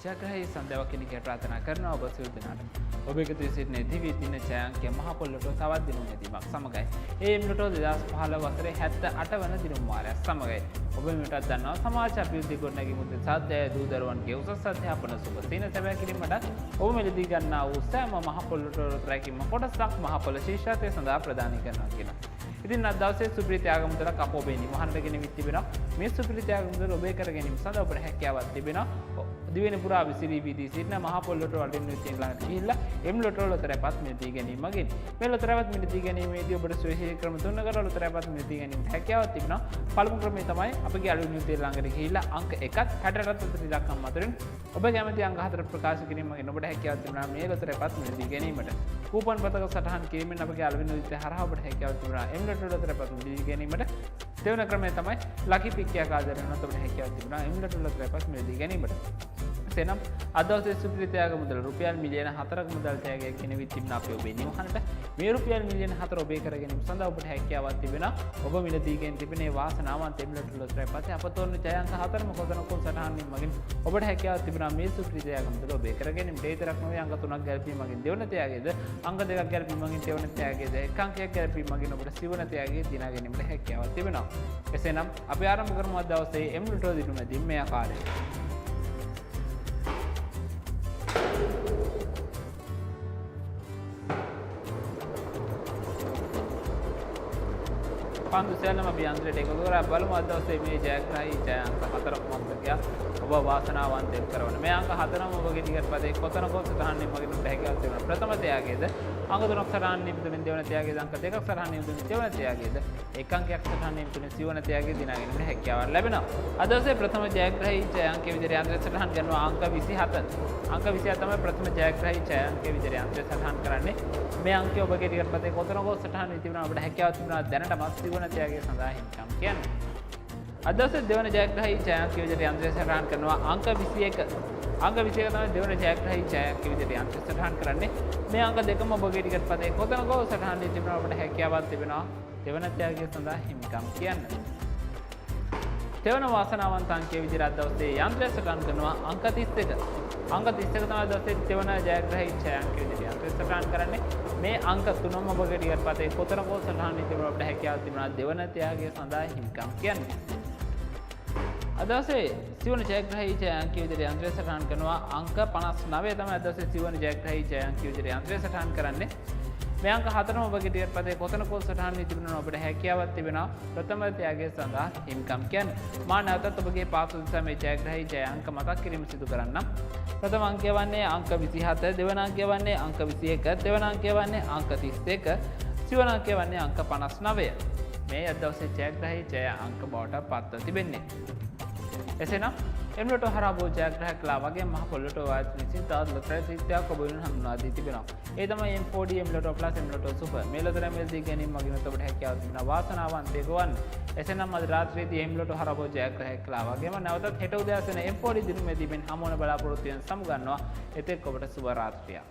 ජයග්‍රහී සන්ධ්‍යාවක් කෙනෙක් ප්‍රාර්ථනා කරනවා ඔබ සියලු දෙනාට. ඔබ එකතු වී සිටින දිවි දින ජයංකය මහ පොළොවට තවත් දිනුම් නැදීමක් සමගයි. ඒ මිනිටෝ 2015 වසරේ 78 වන දිනුම් වාරයක් සමගයි. ඔබ මිනිටක් දන්නවා සමාජ අභිවෘද්ධි ගොඩනැගීම උදෙසා සාධ්‍යය දූ දරුවන්ගේ උසස් අධ්‍යාපන සුබ සීන සැබෑ කිරීමට ඔබ මෙලදී ගන්නා වූ සෑම මහ පොළොවට රැකීම කොටසක් මහ පොළොව ශීර්ෂත්වය සඳහා ප්‍රදානය කරනවා කියලා. ඉතින් අද දවසේ සුපිරි ත්‍යාගමුදලක් අප ඔබේ නිවහනට ගෙනවිත් තිබෙනවා. මේ සුපිරි ත්‍යාගමුදල ඔබේ කර ගැනීම සඳහා ඔබට හැකියාවක් තිබෙනවා. දිවෙන පුරා විසිරී වීදී සිටින මහ පොළොවට වලින් විසින් ළඟට ගිහිල්ලා එම් ලොටර් ලොතරැපත් මිලදී ගැනීම මගින් මේ ලොතරැපත් මිලදී ගැනීමේදී ඔබට සුවිශේෂී ක්‍රම තුනකට ලොතරැපත් මිලදී ගැනීමට හැකියාවක් තිබෙනවා. පළමු ක්‍රමය තමයි අපගේ අලුත් නිව්තේ ළඟට ගිහිල්ලා අංක 1ත් 68ත් අතර ඉලක්කම් අතරින් ඔබ කැමති අංක 4 ප්‍රකාශ කිරීම මගින් ඔබට හැකියාවක් තිබෙනවා මේ ලොතරැපත් මිලදී ගැනීමට. කූපන් පතක සටහන් කිරීමෙන් අපගේ අලුත් නිව්තේ හරහා ඔබට හැකියාවක් තිබෙනවා එම් ලොටර් ලොතරැපත් මිලදී ගැනීමට. දෙවන ක්‍රමය තමයි ලකි පික්කියක් ආදරණවත් ඔබට හැකියාවක් තිබෙනවා එම් ලොටර් ලොතරැපත් මිලදී ගැනීමට. එසේනම් අද දවසේ සුපිරි ත්‍යාග මුදල රුපියල් මිලියන 4ක මුදල් ත්‍යාගයක් ගෙනවිත් තිබෙන අපේ ඔබේ නිවහනට මේ රුපියල් මිලියන 4 ඔබේ කර ගැනීම සඳහා ඔබට හැකියාවක් තිබෙනවා. ඔබ මිලදීගෙන් තිබෙන ඒ වාසනාවන්ත එම්ලට් ලොතරැපත් අපතෝරන ජයංක 4ම කොතනකෝ සටහනින් මගින් ඔබට හැකියාවක් තිබෙනවා මේ සුපිරි ත්‍යාග මුදල ඔබේ කර ගැනීමට. ඒ තරක් නෙවෙයි අංක 3ක් ගැලපීම මගින් දෙවන ත්‍යාගයේද අංක 2ක් ගැලපීම මගින් දෙවන ත්‍යාගයේද එක් අංකයක් ගැලපීම මගින් ඔබට සිවන ත්‍යාගයේ දිනා ගැනීමට හැකියාවක් තිබෙනවා. එසේනම් අපි ආරම්භ කරමු අද දවසේ එම්ලට් දිනුමදී මේ ආකාරයෙන්. පන්දු සැලම අපි යන්ත්‍රයට එකතු කරලා බලමු අද දවසේ මේ ජයග්‍රහී ජයාංක 4 කුමක්ද කියලා ඔබ වාසනාවන්තයෙක් කරවන්න. මේ අංක 4ම ඔබගේ ටිකට් පදේ කොතනකෝ සටහන් වීමකින් ඔබට හැකියාවක් තිබෙනවා. ප්‍රථම ත්‍යාගයේද අංක 3ක් සටහන් වීමෙන් දෙවන ත්‍යාගයේද අංක 2ක් සටහන් වීමෙන් දෙවන ත්‍යාගයේද එක් අංකයක් සටහන් වීමෙන් සිවන ත්‍යාගයේ දිනා ගැනීමට හැකියාවක් ලැබෙනවා. අද දවසේ ප්‍රථම ජයග්‍රහී ජයාංකයේ විදිහට යන්ත්‍රය සටහන් කරනවා අංක 27. අංක 27 තමයි ප්‍රථම ජයග්‍රහී ජයාංකයේ විදිහට යන්ත්‍රය සටහන් කරන්නේ. මේ අංකය ඔබගේ ටිකට් පදේ කොතනකෝ සටහන් වී තිබෙනවා. ඔබට හැකියාවක් තිබෙනවා දැනටමත් සිවන ත්‍යාගයේ සඳහා හිමිකම් කියන්නේ. අද දවසේ දෙවන ජයග්‍රහී ජයාංකයේ විදිහට යන්ත්‍රය සටහන් කරනවා අංක 21. අංක 21 තමයි දෙවන ජයග්‍රහී ජයාංකයේ විදිහට යන්ත්‍රය සටහන් කරන්නේ. මේ අංක දෙකම ඔබගේ ටිකට් පදේ කොතනකෝ සටහන් වී තිබෙනවා. ඔබට හැකියාවක් තිබෙනවා දෙවන ත්‍යාගය සඳහා හිමිකම් කියන්න. දෙවන වාසනාවන්ත අංකයේ විදිහට අද දවසේ යන්ත්‍රය සටහන් කරනවා අංක 31. අංක 31 තමයි දවසේ දෙවන ජයග්‍රහී ජයාංකයේ විදිහට යන්ත්‍රය සටහන් කරන්නේ. මේ අංක තුනම ඔබගේ ටිකට් පදේ කොතනකෝ සටහන් වී තිබෙනවා. ඔබට හැකියාවක් තිබෙනවා දෙවන ත්‍යාගය සඳහා හිමිකම් කියන්නේ. අද දවසේ සිවන ජයග්‍රහී ජයාංකයේ විදිහට යන්ත්‍රය සටහන් කරනවා අංක 59 තමයි අද දවසේ සිවන ජයග්‍රහී ජයාංකයේ විදිහට යන්ත්‍රය සටහන් කරන්නේ. මේ අංක 4ම ඔබගේ ටිකට් පදේ කොතනකෝ සටහන් වී තිබෙනවා. ඔබට හැකියාවක් තිබෙනවා ප්‍රථම ත්‍යාගය සඳහා හිමිකම් කියන්නේ. මා නැවතත් ඔබගේ පාසු දිසා මේ ජයග්‍රහී ජයාංක මතක් කිරීම සිදු කරන්නම්. ප්‍රථම අංකය වන්නේ අංක 27, දෙවන අංකය වන්නේ අංක 21, දෙවන අංකය වන්නේ අංක 31, සිවන අංකය වන්නේ අංක 59. මේ අද දවසේ ජයග්‍රහී ජය අංක බවට පත්ව තිබෙන්නේ. එසේනම් එම්ලොට් හරහා බෝ ජයග්‍රහයක් කළා වගේ මහ පොළොට වායත් විසින් තවත් ලොතරැයි සිද්ධියක් ඔබ වෙනුවෙන් හඳුන්වා දී තිබෙනවා. ඒ තමයි M4D එම්ලොට් ප්ලස් එම්ලොට් සුපර්. මේ ලොතරැයි මිලදී ගැනීම මගින් ඔබට හැකියාවක් තිබෙනවා වාසනාවන්තයෙක් වන්න. එසේනම් අද රාත්‍රියේදී එම්ලොට් හරහා බෝ ජයග්‍රහයක් කළා වගේම නැවතත් හෙට උදෑසන M4D දිනුමේදී මෙන් හමු වන බලාපොරොත්තු වෙන සමුගන්නවා. එතෙක් ඔබට සුබ රාත්‍රියක්.